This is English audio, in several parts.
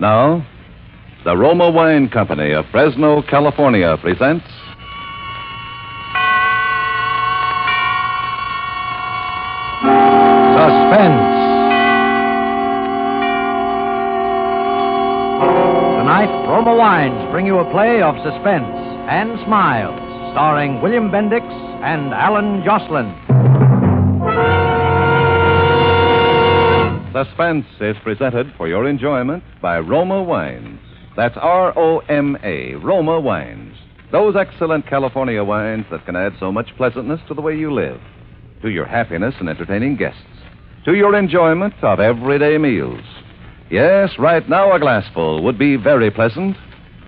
Now, the Roma Wine Company of Fresno, California presents Suspense. Tonight, Roma Wines bring you a play of suspense and smiles, starring William Bendix and Alan Jocelyn. Suspense is presented for your enjoyment by Roma Wines. That's R-O-M-A, Roma Wines. Those excellent California wines that can add so much pleasantness to the way you live, to your happiness in entertaining guests, to your enjoyment of everyday meals. Yes, right now a glassful would be very pleasant,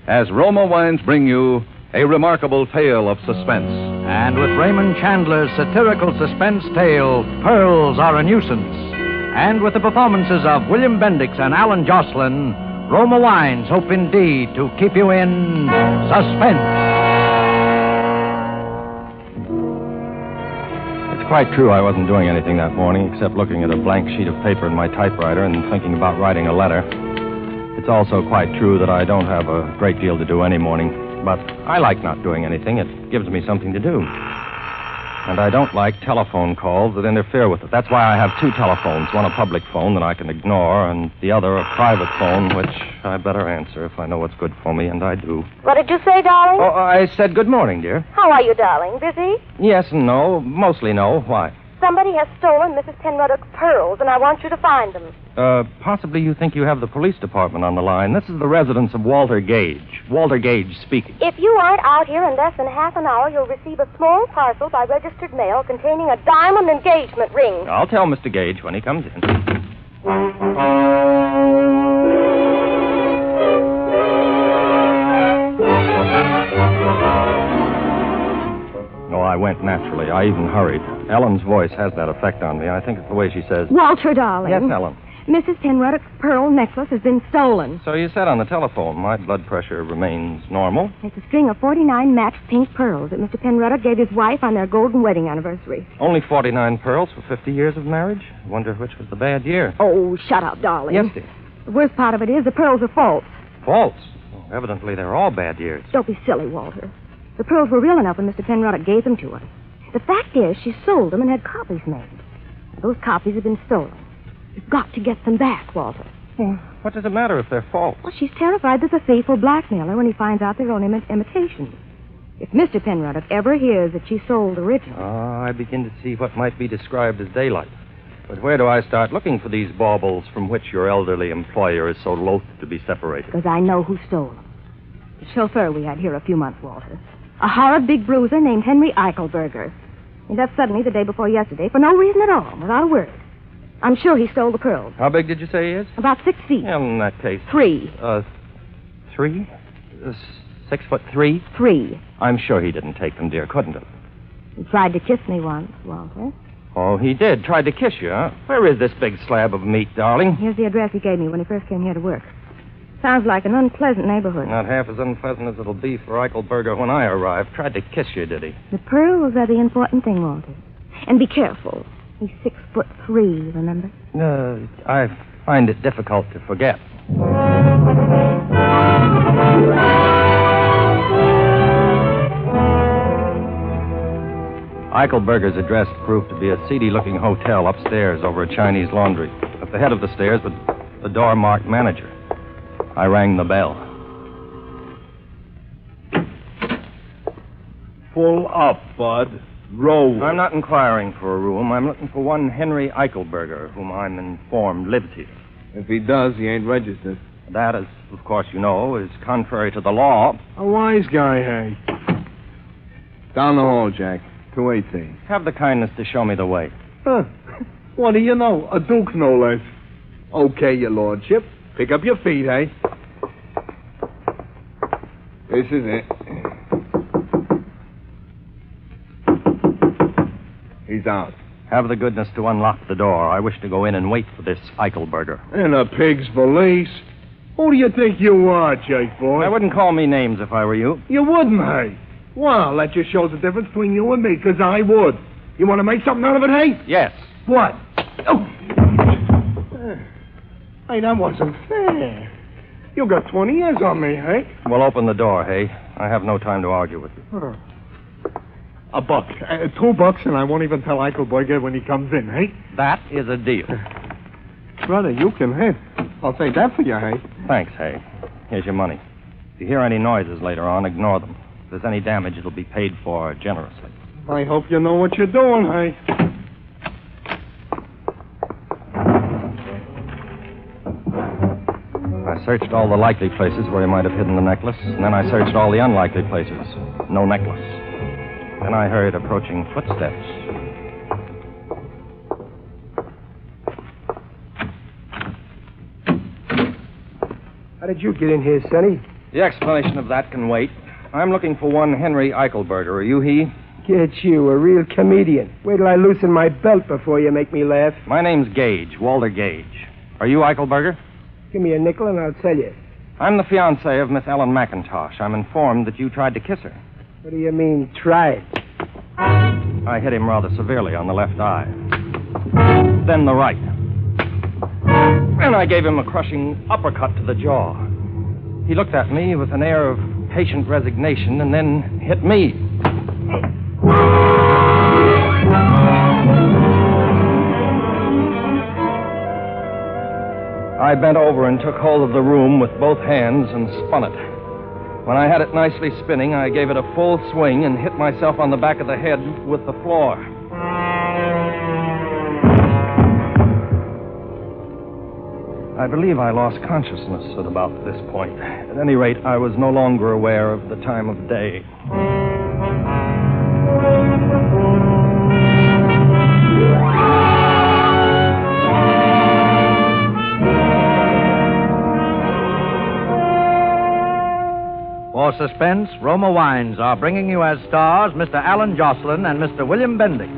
as Roma Wines bring you a remarkable tale of suspense. And with Raymond Chandler's satirical suspense tale, Pearls Are a Nuisance. And with the performances of William Bendix and Alan Jocelyn, Roma Wines hope indeed to keep you in suspense. It's quite true I wasn't doing anything that morning except looking at a blank sheet of paper in my typewriter and thinking about writing a letter. It's also quite true that I don't have a great deal to do any morning, but I like not doing anything. It gives me something to do. And I don't like telephone calls that interfere with it. That's why I have two telephones, one a public phone that I can ignore, and the other a private phone, which I better answer if I know what's good for me, and I do. What did you say, darling? Oh, I said good morning, dear. How are you, darling? Busy? Yes and no. Mostly no. Why? Somebody has stolen Mrs. Penruddock's pearls, and I want you to find them. Possibly you think you have the police department on the line. This is the residence of Walter Gage. Walter Gage speaking. If you aren't out here in less than half an hour, you'll receive a small parcel by registered mail containing a diamond engagement ring. I'll tell Mr. Gage when he comes in. No, I went naturally. I even hurried. Ellen's voice has that effect on me. I think it's the way she says... Walter, darling. Yes, Ellen. Mrs. Penruddock's pearl necklace has been stolen. So you said on the telephone. My blood pressure remains normal. It's a string of 49 matched pink pearls that Mr. Penruddock gave his wife on their golden wedding anniversary. Only 49 pearls for 50 years of marriage? Wonder which was the bad year. Oh, shut up, darling. Yes, dear. The worst part of it is the pearls are false. False? Well, evidently they're all bad years. Don't be silly, Walter. The pearls were real enough when Mr. Penruddock gave them to us. The fact is, she sold them and had copies made. Those copies have been stolen. You've got to get them back, Walter. Well, what does it matter if they're false? Well, she's terrified that the thief will blackmail her when he finds out they're only imitations. If Mr. Penruddock ever hears that she sold originals... I begin to see what might be described as daylight. But where do I start looking for these baubles from which your elderly employer is so loath to be separated? Because I know who stole them. The chauffeur we had here a few months, Walter. A horrid big bruiser named Henry Eichelberger. He left suddenly the day before yesterday for no reason at all, without a word. I'm sure he stole the pearls. How big did you say he is? About 6 feet. Well, in that case... 3. 3? 6'3"? 3. I'm sure he didn't take them, dear, couldn't have. He tried to kiss me once, Walter. Oh, he did? Tried to kiss you, huh? Where is this big slab of meat, darling? Here's the address he gave me when he first came here to work. Sounds like an unpleasant neighborhood. Not half as unpleasant as it'll be for Eichelberger when I arrive. Tried to kiss you, did he? The pearls are the important thing, Walter. And be careful. He's 6'3", remember? I find it difficult to forget. Eichelberger's address proved to be a seedy-looking hotel upstairs over a Chinese laundry. At the head of the stairs was the door marked manager. I rang the bell. Pull up, Bud. Roll. I'm not inquiring for a room. I'm looking for one Henry Eichelberger, whom I'm informed lives here. If he does, he ain't registered. That, as of course you know, is contrary to the law. A wise guy, hey. Down the hall, Jack. 218. Have the kindness to show me the way. Huh. What do you know? A duke, no less. Okay, your lordship. Pick up your feet, hey? This is it. He's out. Have the goodness to unlock the door. I wish to go in and wait for this Eichelberger. And a pig's valise. Who do you think you are, Jake boy? I wouldn't call me names if I were you. You wouldn't, hey? Well, that just shows the difference between you and me, because I would. You want to make something out of it, hey? Yes. What? Oh. Hey, that wasn't fair. You got 20 years on me, hey? Well, open the door, hey? I have no time to argue with you. $1. $2, and I won't even tell Eichelberger when he comes in, hey? That is a deal. Brother, you can hit. I'll say that for you, hey? Thanks, hey. Here's your money. If you hear any noises later on, ignore them. If there's any damage, it'll be paid for generously. I hope you know what you're doing, hey? I searched all the likely places where he might have hidden the necklace, and then I searched all the unlikely places. No necklace. Then I heard approaching footsteps. How did you get in here, Sonny? The explanation of that can wait. I'm looking for one Henry Eichelberger. Are you he? Get you, a real comedian. Wait till I loosen my belt before you make me laugh. My name's Gage, Walter Gage. Are you Eichelberger? Give me a nickel and I'll tell you. I'm the fiancé of Miss Ellen McIntosh. I'm informed that you tried to kiss her. What do you mean, tried? I hit him rather severely on the left eye. Then the right. Then I gave him a crushing uppercut to the jaw. He looked at me with an air of patient resignation and then hit me. I bent over and took hold of the room with both hands and spun it. When I had it nicely spinning, I gave it a full swing and hit myself on the back of the head with the floor. I believe I lost consciousness at about this point. At any rate, I was no longer aware of the time of day. For Suspense, Roma Wines are bringing you as stars Mr. Alan Jocelyn and Mr. William Bendix,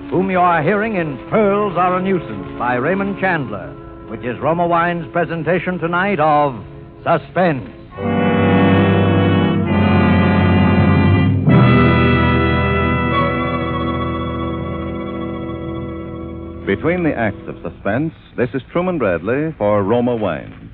whom you are hearing in Pearls Are a Nuisance by Raymond Chandler, which is Roma Wines' presentation tonight of Suspense. Between the acts of Suspense, this is Truman Bradley for Roma Wines.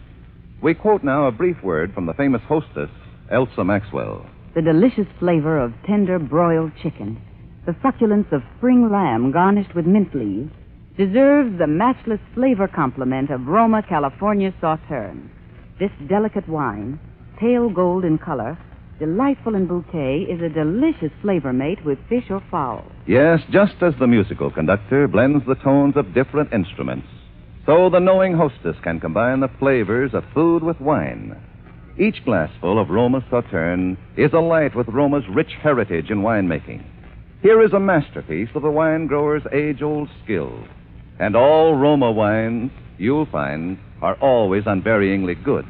We quote now a brief word from the famous hostess, Elsa Maxwell. The delicious flavor of tender broiled chicken, the succulence of spring lamb garnished with mint leaves, deserves the matchless flavor complement of Roma California Sauterne. This delicate wine, pale gold in color, delightful in bouquet, is a delicious flavor mate with fish or fowl. Yes, just as the musical conductor blends the tones of different instruments, so the knowing hostess can combine the flavors of food with wine. Each glassful of Roma Sauterne is alight with Roma's rich heritage in winemaking. Here is a masterpiece of the wine grower's age-old skill. And all Roma wines, you'll find, are always unvaryingly good.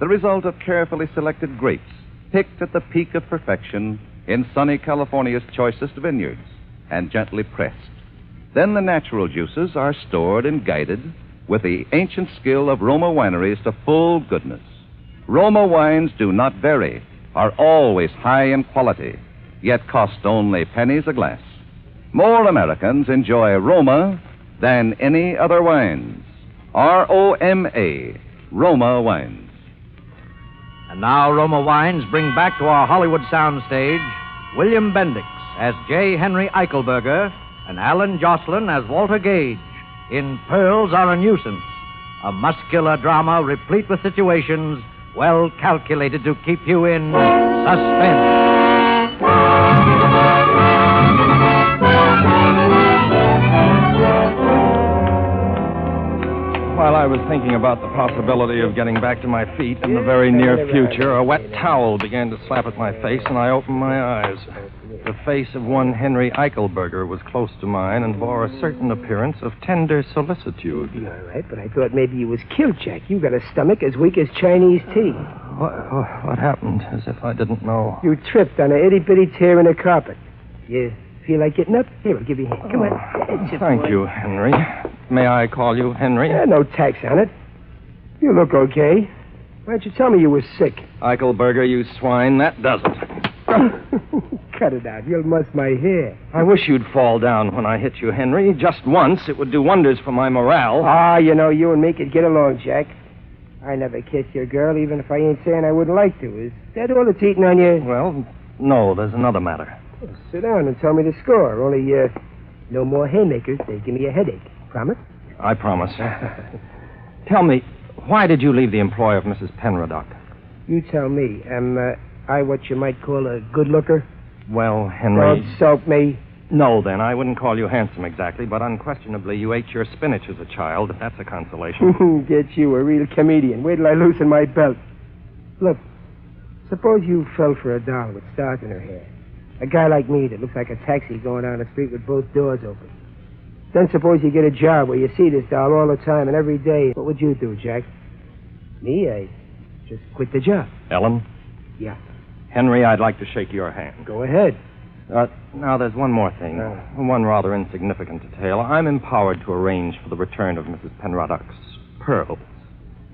The result of carefully selected grapes, picked at the peak of perfection in sunny California's choicest vineyards, and gently pressed. Then the natural juices are stored and guided with the ancient skill of Roma wineries to full goodness. Roma wines do not vary, are always high in quality, yet cost only pennies a glass. More Americans enjoy Roma than any other wines. R-O-M-A, Roma Wines. And now Roma Wines bring back to our Hollywood soundstage William Bendix as J. Henry Eichelberger and Alan Jocelyn as Walter Gage in Pearls Are a Nuisance, a muscular drama replete with situations well calculated to keep you in suspense. While I was thinking about the possibility of getting back to my feet in the very near future, a wet towel began to slap at my face, and I opened my eyes. The face of one Henry Eichelberger was close to mine and bore a certain appearance of tender solicitude. All right, but I thought maybe you was killed, Jack. You got a stomach as weak as Chinese tea. What happened? As if I didn't know. You tripped on a itty-bitty tear in the carpet. You feel like getting up? Here, I'll give you a hand. Come on. Thank you, Henry. May I call you Henry? No tax on it. You look okay. Why don't you tell me you were sick? Eichelberger, you swine, that does it. Cut it out. You'll muss my hair. I wish you'd fall down when I hit you, Henry. Just once. It would do wonders for my morale. You and me could get along, Jack. I never kiss your girl, even if I ain't saying I wouldn't like to. Is that all that's eating on you? Well, no, there's another matter. Well, sit down and tell me the score. Only, no more haymakers. They give me a headache. Promise? I promise. Tell me, why did you leave the employ of Mrs. Penraddock? You tell me. Am I what you might call a good looker? Well, Henry... Don't soap me. No, then. I wouldn't call you handsome exactly, but unquestionably you ate your spinach as a child, if that's a consolation. Get you, a real comedian. Wait till I loosen my belt. Look, suppose you fell for a doll with stars in her hair. A guy like me that looks like a taxi going down the street with both doors open. Then suppose you get a job where you see this doll all the time and every day. What would you do, Jack? Me, I'd just quit the job. Ellen? Yeah. Henry, I'd like to shake your hand. Go ahead. Now, there's one more thing. One rather insignificant detail. I'm empowered to arrange for the return of Mrs. Penraddock's pearls.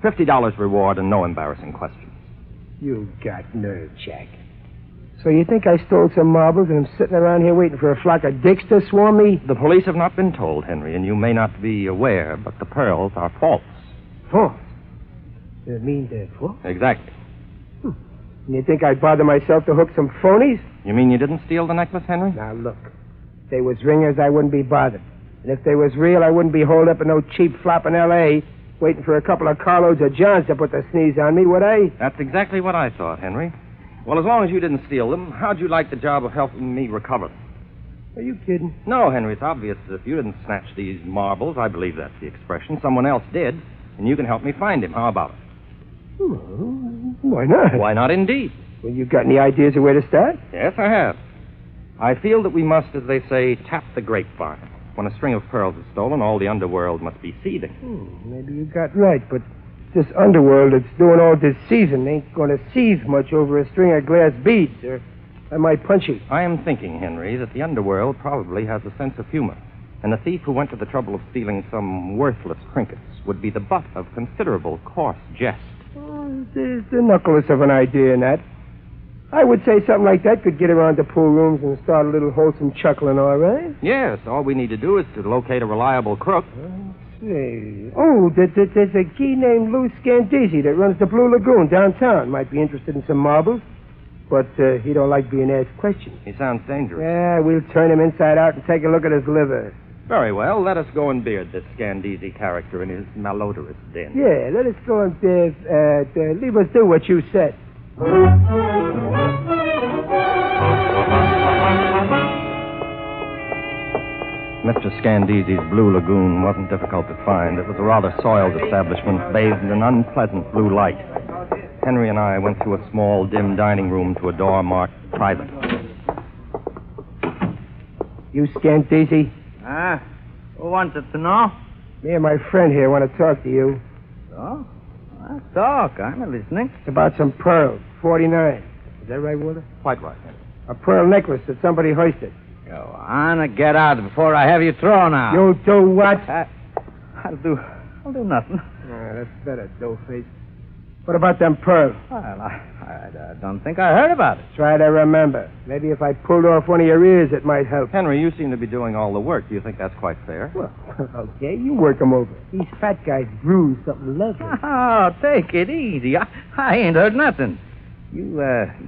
$50 reward and no embarrassing questions. You got nerve, Jack. So you think I stole some marbles and I'm sitting around here waiting for a flock of dicks to swarm me? The police have not been told, Henry, and you may not be aware, but the pearls are false. False? You mean they're false? Exactly. And you think I'd bother myself to hook some phonies? You mean you didn't steal the necklace, Henry? Now, look. If they was ringers, I wouldn't be bothered. And if they was real, I wouldn't be holed up in no cheap flop in L.A., waiting for a couple of carloads of Johns to put the sneeze on me, would I? That's exactly what I thought, Henry. Well, as long as you didn't steal them, how'd you like the job of helping me recover them? Are you kidding? No, Henry, it's obvious that if you didn't snatch these marbles, I believe that's the expression, someone else did, and you can help me find him. How about it? Well, why not? Why not, indeed? Well, you got any ideas of where to start? Yes, I have. I feel that we must, as they say, tap the grapevine. When a string of pearls is stolen, all the underworld must be seething. Maybe you got right, but this underworld that's doing all this season ain't going to seethe much over a string of glass beads, or I might punch you. I am thinking, Henry, that the underworld probably has a sense of humor, and the thief who went to the trouble of stealing some worthless trinkets would be the butt of considerable coarse jest. There's the knuckles of an idea in that. I would say something like that could get around the pool rooms and start a little wholesome chuckling, all right? Yes, all we need to do is to locate a reliable crook. Say, there's a key named Lou Scandisi that runs the Blue Lagoon downtown. Might be interested in some marbles, but he don't like being asked questions. He sounds dangerous. Yeah, we'll turn him inside out and take a look at his liver. Very well, let us go and beard this Scandisi character in his malodorous den. Yeah, let us go and leave us do what you said. Mr. Scandisi's Blue Lagoon wasn't difficult to find. It was a rather soiled establishment bathed in an unpleasant blue light. Henry and I went through a small, dim dining room to a door marked private. You Scandisi? Who wants it to know? Me and my friend here want to talk to you. Oh? Talk. I'm listening. It's about some pearls, 49. Is that right, Walter? Quite right, Henry. A pearl necklace that somebody hoisted. Go on and get out before I have you thrown out. You'll do what? I'll do nothing. That's better, doughface. What about them pearls? Well, I don't think I heard about it. Try to remember. Maybe if I pulled off one of your ears, it might help. Henry, you seem to be doing all the work. Do you think that's quite fair? Well, okay, you work 'em over. These fat guys bruise something lovely. Oh, take it easy. I ain't heard nothing. You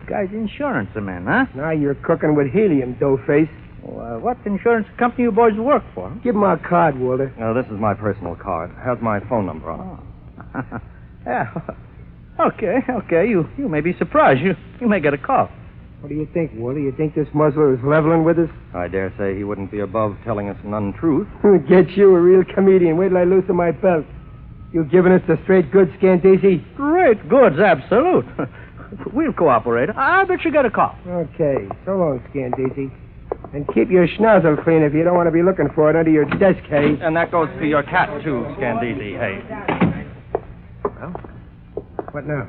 guys insurance men, huh? Now you're cooking with helium, doughface. Well, what insurance company you boys work for? Give him our card, Walter. No, this is my personal card. It has my phone number on it. Yeah. Okay. You may be surprised. You may get a call. What do you think, Walter? You think this muzzler is leveling with us? I dare say he wouldn't be above telling us an untruth. Get you, a real comedian. Wait till I loosen my belt. You giving us the straight goods, Scandisi? Great goods, absolute. We'll cooperate. I bet you get a call. Okay. So long, Scandisi. And keep your schnozzle clean if you don't want to be looking for it under your desk, hey? And that goes for your cat, too, Scandisi, hey. Well, what now?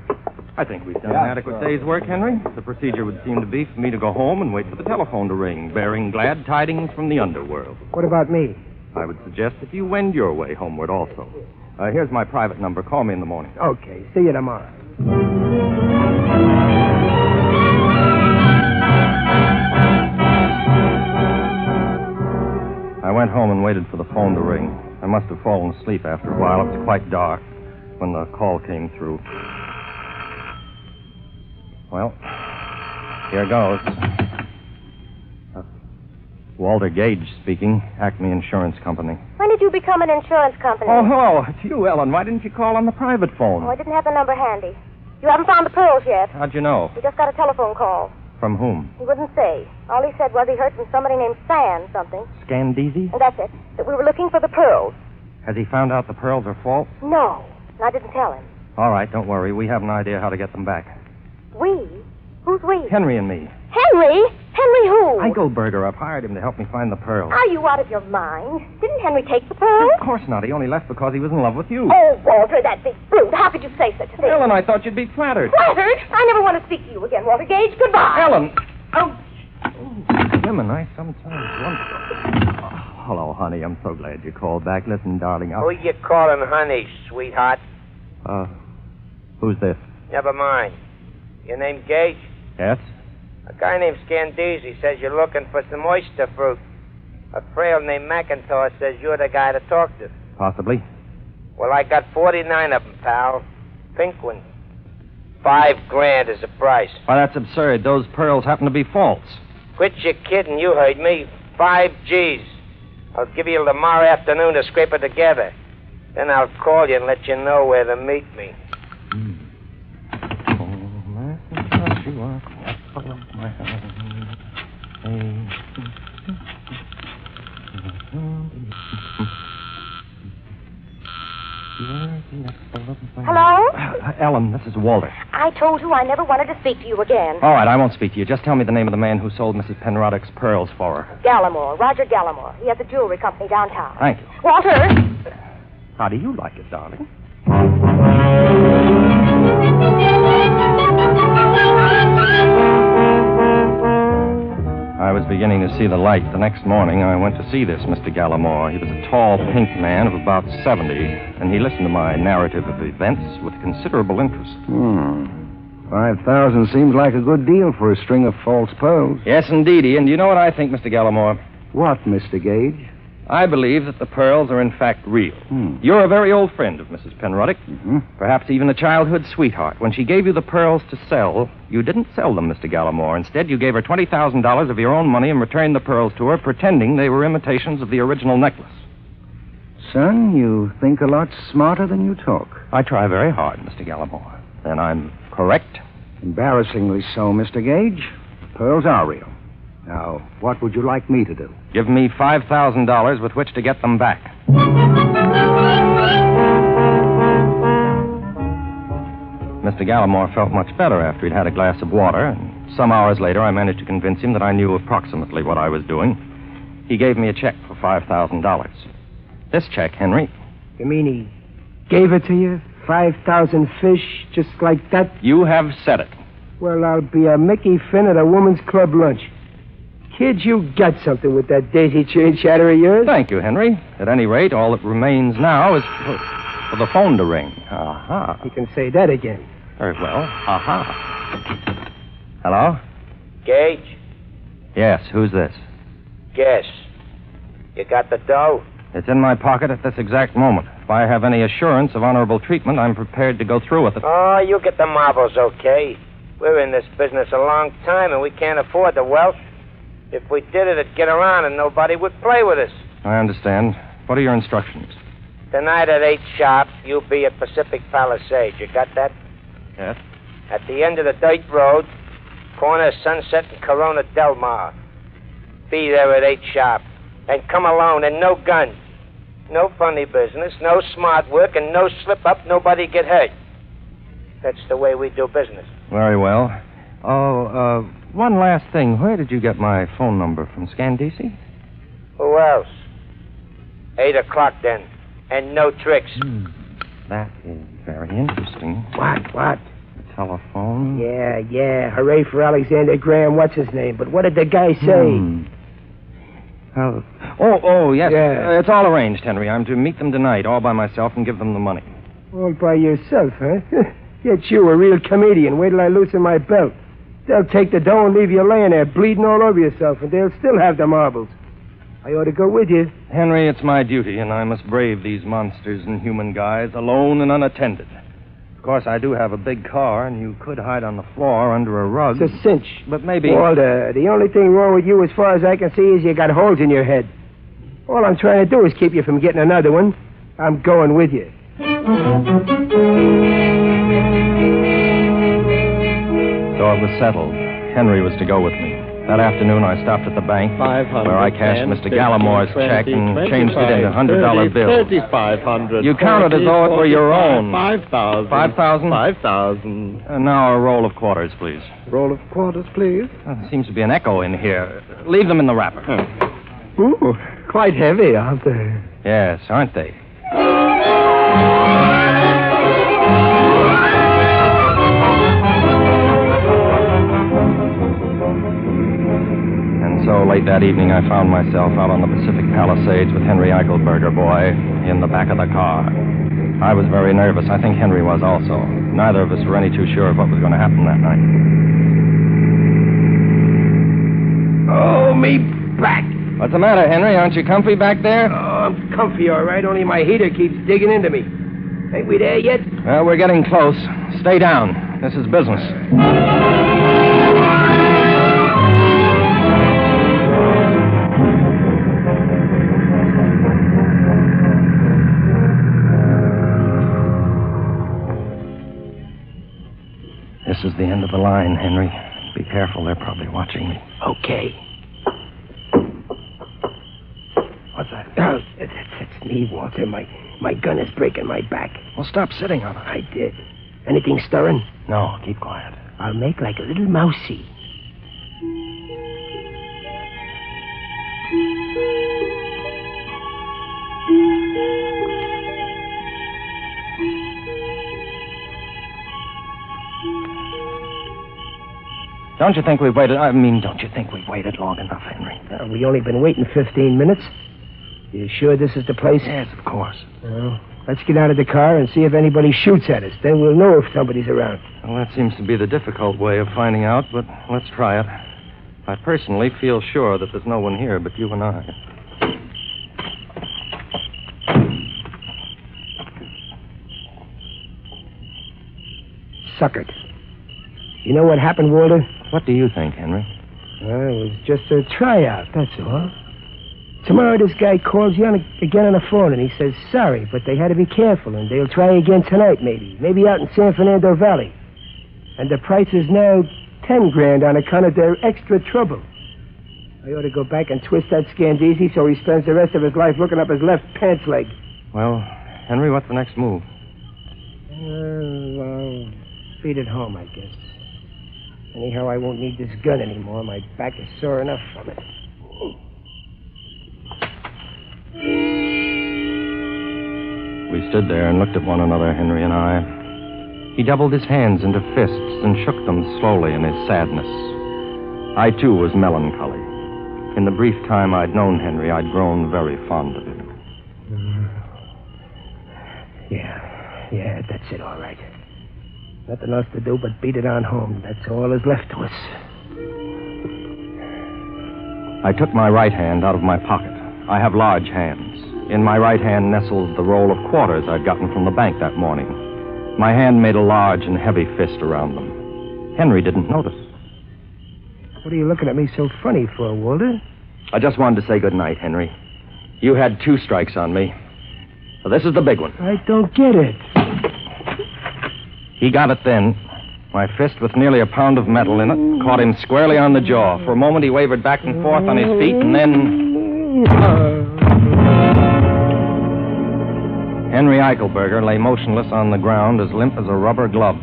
I think we've done an adequate day's work, Henry. The procedure would seem to be for me to go home and wait for the telephone to ring, bearing glad tidings from the underworld. What about me? I would suggest that you wend your way homeward also. Here's my private number. Call me in the morning. Okay. See you tomorrow. I went home and waited for the phone to ring. I must have fallen asleep after a while. It was quite dark. when the call came through. Well, here goes. Walter Gage speaking, Acme Insurance Company. When did you become an insurance company? Oh, hello. It's you, Ellen. Why didn't you call on the private phone? Oh, I didn't have the number handy. You haven't found the pearls yet. How'd you know? We just got a telephone call. From whom? He wouldn't say. All he said was he heard from somebody named San something. Scandeezy? And that's it. That we were looking for the pearls. Has he found out the pearls are false? No. And I didn't tell him. All right, don't worry. We have an idea how to get them back. We? Who's we? Henry and me. Henry? Henry who? Eichelberger. I've hired him to help me find the pearls. Are you out of your mind? Didn't Henry take the pearls? Of course not. He only left because he was in love with you. Oh, Walter, that big brute. How could you say such a thing? Ellen, I thought you'd be flattered. Flattered? I never want to speak to you again, Walter Gage. Goodbye. Ellen! Oh! Women, I sometimes wonder. Oh, hello, honey. I'm so glad you called back. Listen, darling, Who you calling honey, sweetheart? Who's this? Never mind. Your name Gage? Yes? A guy named Scandeezy says you're looking for some oyster fruit. A frail named McIntosh says you're the guy to talk to. Possibly. Well, I got 49 of them, pal. Pink ones. $5,000 is the price. Why, that's absurd. Those pearls happen to be false. Quit your kidding. You heard me. 5 G's. I'll give you tomorrow afternoon to scrape it together. Then I'll call you and let you know where to meet me. Hello? Ellen, this is Walter. I told you I never wanted to speak to you again. All right, I won't speak to you. Just tell me the name of the man who sold Mrs. Penroddick's pearls for her. Gallimore, Roger Gallimore. He has a jewelry company downtown. Thank you. Walter! How do you like it, darling? I was beginning to see the light. The next morning, I went to see this Mr. Gallimore. He was a tall, pink man of about 70, and he listened to my narrative of events with considerable interest. 5,000 seems like a good deal for a string of false pearls. Yes, indeedy. And you know what I think, Mr. Gallimore? What, Mr. Gage? I believe that the pearls are in fact real. You're a very old friend of Mrs. Penroddick. Perhaps even a childhood sweetheart. When she gave you the pearls to sell, you didn't sell them, Mr. Gallimore. Instead, you gave her $20,000 of your own money and returned the pearls to her, pretending they were imitations of the original necklace. Son, you think a lot smarter than you talk. I try very hard, Mr. Gallimore. Then I'm correct? Embarrassingly so, Mr. Gage. Pearls are real. Now, what would you like me to do? Give me $5,000 with which to get them back. Mr. Gallimore felt much better after he'd had a glass of water, and some hours later I managed to convince him that I knew approximately what I was doing. He gave me a check for $5,000. This check, Henry. You mean he gave it to you? 5,000 fish, just like that? You have said it. Well, I'll be a Mickey Finn at a woman's club lunch. Kid, you got something with that daisy chain chatter of yours. Thank you, Henry. At any rate, all that remains now is for the phone to ring. Aha. You can say that again. Very well. Aha. Hello? Gage? Yes, who's this? Guess. You got the dough? It's in my pocket at this exact moment. If I have any assurance of honorable treatment, I'm prepared to go through with it. Oh, you get the marbles, okay? We're in this business a long time, and we can't afford the wealth. If we did it, it'd get around, and nobody would play with us. I understand. What are your instructions? Tonight at 8 sharp, you'll be at Pacific Palisades. You got that? Yes. At the end of the dirt road, corner Sunset and Corona Del Mar. Be there at 8 sharp. And come alone, and no guns. No funny business, no smart work, and no slip-up, nobody get hurt. That's the way we do business. Very well. Oh, one last thing. Where did you get my phone number from, Scandeezy? Who else? 8 o'clock, then. And no tricks. That is very interesting. What? The telephone. Yeah. Hooray for Alexander Graham, what's his name? But what did the guy say? Oh, yes. Yeah. It's all arranged, Henry. I'm to meet them tonight, all by myself, and give them the money. All by yourself, huh? Get you, a real comedian. Wait till I loosen my belt. They'll take the dough and leave you laying there bleeding all over yourself, and they'll still have the marbles. I ought to go with you. Henry, it's my duty, and I must brave these monsters and human guys alone and unattended. Of course, I do have a big car, and you could hide on the floor under a rug. It's a cinch. But maybe... Walter, the only thing wrong with you, as far as I can see, is you got holes in your head. All I'm trying to do is keep you from getting another one. I'm going with you. So it was settled. Henry was to go with me. That afternoon, I stopped at the bank where I cashed Mr. Gallimore's check and changed it into $100 bills. 3,500. You counted as though it were your own. 5,000. 5,000? 5,000. And now a roll of quarters, please. Roll of quarters, please. Well, there seems to be an echo in here. Leave them in the wrapper. Ooh, quite heavy, aren't they? Yes, aren't they? So late that evening, I found myself out on the Pacific Palisades with Henry Eichelberger, boy, in the back of the car. I was very nervous. I think Henry was also. Neither of us were any too sure of what was going to happen that night. Oh, me back. What's the matter, Henry? Aren't you comfy back there? Oh, I'm comfy, all right, only my heater keeps digging into me. Ain't we there yet? Well, we're getting close. Stay down. This is business. This is the end of the line, Henry. Be careful, they're probably watching me. Okay. What's that? That's me, Walter. My gun is breaking my back. Well, stop sitting on it. I did. Anything stirring? No, keep quiet. I'll make like a little mousey. Don't you think we've waited long enough, Henry? We only been waiting 15 minutes. You sure this is the place? Yes, of course. Well, let's get out of the car and see if anybody shoots at us. Then we'll know if somebody's around. Well, that seems to be the difficult way of finding out, but let's try it. I personally feel sure that there's no one here but you and I. Suckered. You know what happened, Walter? What do you think, Henry? Well, it was just a tryout, that's all. Tomorrow this guy calls you again on the phone and he says sorry, but they had to be careful and they'll try again tonight maybe. Maybe out in San Fernando Valley. And the price is now $10,000 on account of their extra trouble. I ought to go back and twist that Scandisi so he spends the rest of his life looking up his left pants leg. Well, Henry, what's the next move? I'll feed it home, I guess. Anyhow, I won't need this gun anymore. My back is sore enough from it. We stood there and looked at one another, Henry and I. He doubled his hands into fists and shook them slowly in his sadness. I, too, was melancholy. In the brief time I'd known Henry, I'd grown very fond of him. Yeah, that's it, all right. Nothing else to do but beat it on home. That's all is left to us. I took my right hand out of my pocket. I have large hands. In my right hand nestled the roll of quarters I'd gotten from the bank that morning. My hand made a large and heavy fist around them. Henry didn't notice. What are you looking at me so funny for, Walter? I just wanted to say good night, Henry. You had 2 strikes on me. Well, this is the big one. I don't get it. He got it then. My fist with nearly a pound of metal in it caught him squarely on the jaw. For a moment he wavered back and forth on his feet, and then... Henry Eichelberger lay motionless on the ground, as limp as a rubber glove.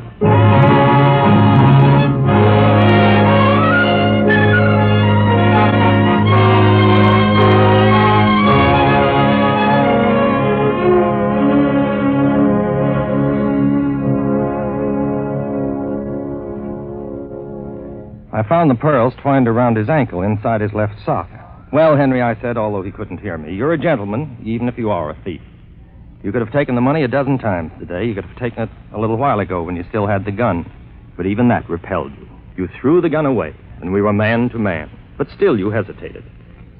I found the pearls twined around his ankle inside his left sock. Well, Henry, I said, although he couldn't hear me, you're a gentleman, even if you are a thief. You could have taken the money a dozen times today. You could have taken it a little while ago when you still had the gun. But even that repelled you. You threw the gun away, and we were man to man. But still you hesitated.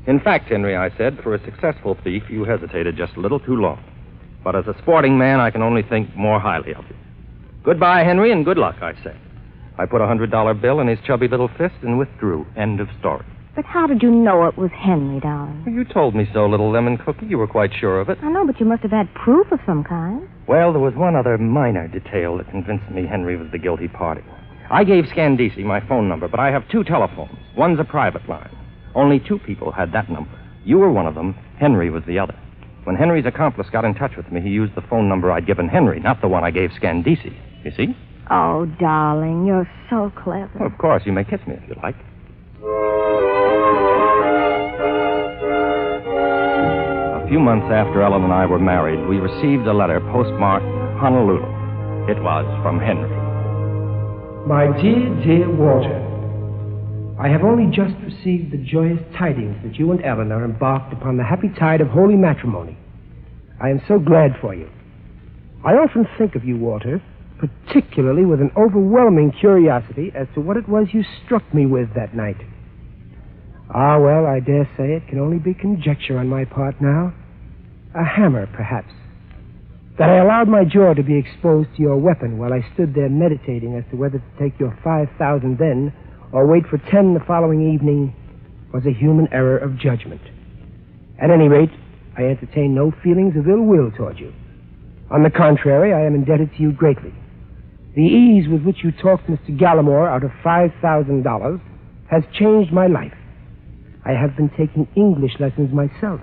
In fact, Henry, I said, for a successful thief, you hesitated just a little too long. But as a sporting man, I can only think more highly of you. Goodbye, Henry, and good luck, I say. I put a $100 bill in his chubby little fist and withdrew. End of story. But how did you know it was Henry, darling? You told me so, little lemon cookie. You were quite sure of it. I know, but you must have had proof of some kind. Well, there was one other minor detail that convinced me Henry was the guilty party. I gave Scandisi my phone number, but I have 2 telephones. One's a private line. Only 2 people had that number. You were one of them. Henry was the other. When Henry's accomplice got in touch with me, he used the phone number I'd given Henry, not the one I gave Scandisi. You see? Oh, darling, you're so clever. Well, of course, you may kiss me if you like. A few months after Ellen and I were married, we received a letter postmarked Honolulu. It was from Henry. My dear, dear Walter, I have only just received the joyous tidings that you and Ellen are embarked upon the happy tide of holy matrimony. I am so glad for you. I often think of you, Walter, particularly with an overwhelming curiosity as to what it was you struck me with that night. Ah, well, I dare say it can only be conjecture on my part now. A hammer, perhaps. That I allowed my jaw to be exposed to your weapon while I stood there meditating as to whether to take your 5,000 then or wait for 10 the following evening was a human error of judgment. At any rate, I entertain no feelings of ill will toward you. On the contrary, I am indebted to you greatly. The ease with which you talked Mr. Gallimore out of $5,000 has changed my life. I have been taking English lessons myself,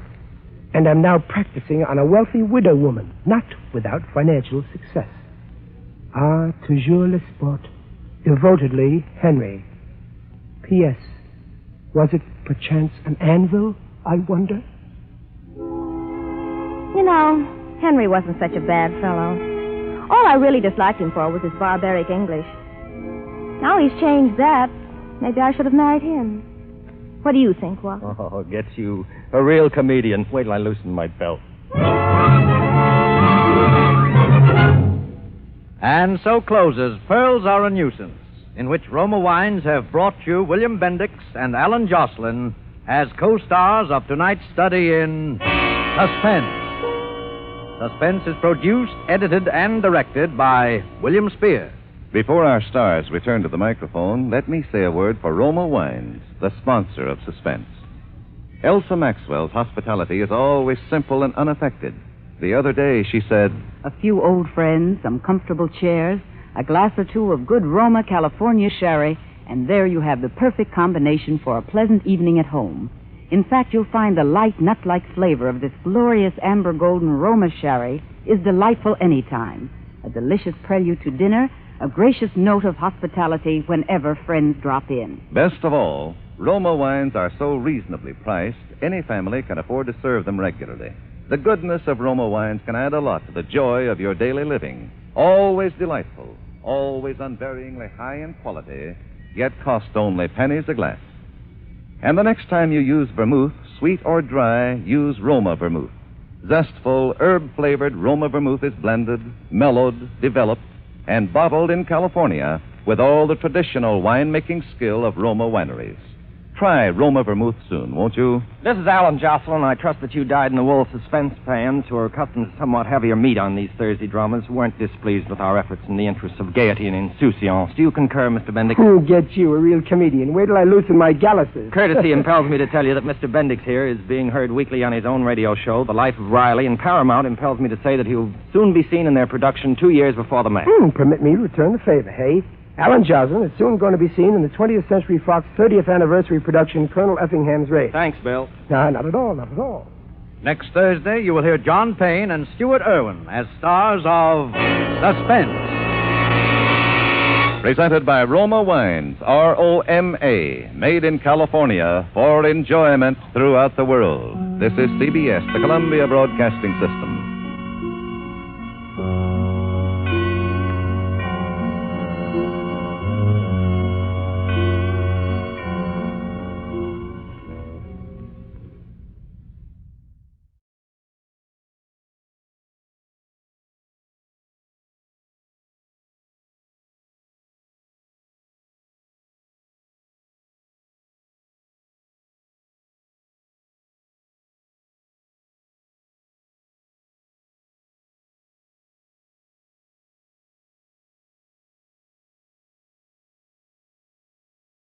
and am now practicing on a wealthy widow woman, not without financial success. Ah, toujours le sport. Devotedly, Henry. P.S. Was it perchance an anvil, I wonder? You know, Henry wasn't such a bad fellow. All I really disliked him for was his barbaric English. Now he's changed that. Maybe I should have married him. What do you think, Walter? Oh, gets you. A real comedian. Wait till I loosen my belt. And so closes Pearls Are a Nuisance, in which Roma Wines have brought you William Bendix and Alan Jocelyn as co-stars of tonight's study in Suspense. Suspense is produced, edited, and directed by William Spear. Before our stars return to the microphone, let me say a word for Roma Wines, the sponsor of Suspense. Elsa Maxwell's hospitality is always simple and unaffected. The other day she said, A few old friends, some comfortable chairs, a glass or two of good Roma California sherry, and there you have the perfect combination for a pleasant evening at home. In fact, you'll find the light, nut-like flavor of this glorious amber golden Roma sherry is delightful any time. A delicious prelude to dinner, a gracious note of hospitality whenever friends drop in. Best of all, Roma Wines are so reasonably priced, any family can afford to serve them regularly. The goodness of Roma Wines can add a lot to the joy of your daily living. Always delightful, always unvaryingly high in quality, yet cost only pennies a glass. And the next time you use vermouth, sweet or dry, use Roma vermouth. Zestful, herb-flavored Roma vermouth is blended, mellowed, developed, and bottled in California with all the traditional winemaking skill of Roma wineries. Try Roma vermouth soon, won't you? This is Alan Jocelyn. I trust that you dyed-in-the-wool suspense fans who are accustomed to somewhat heavier meat on these Thursday dramas weren't displeased with our efforts in the interests of gaiety and insouciance. Do you concur, Mr. Bendix? Who gets you, a real comedian? Wait till I loosen my galluses. Courtesy impels me to tell you that Mr. Bendix here is being heard weekly on his own radio show, The Life of Riley, and Paramount impels me to say that he'll soon be seen in their production 2 years before the match. Permit me to return the favor, hey? Alan Jocelyn is soon going to be seen in the 20th Century Fox 30th anniversary production, Colonel Effingham's Race. Thanks, Bill. No, not at all, not at all. Next Thursday, you will hear John Payne and Stuart Irwin as stars of Suspense. Presented by Roma Wines, R-O-M-A, made in California for enjoyment throughout the world. This is CBS, the Columbia Broadcasting System.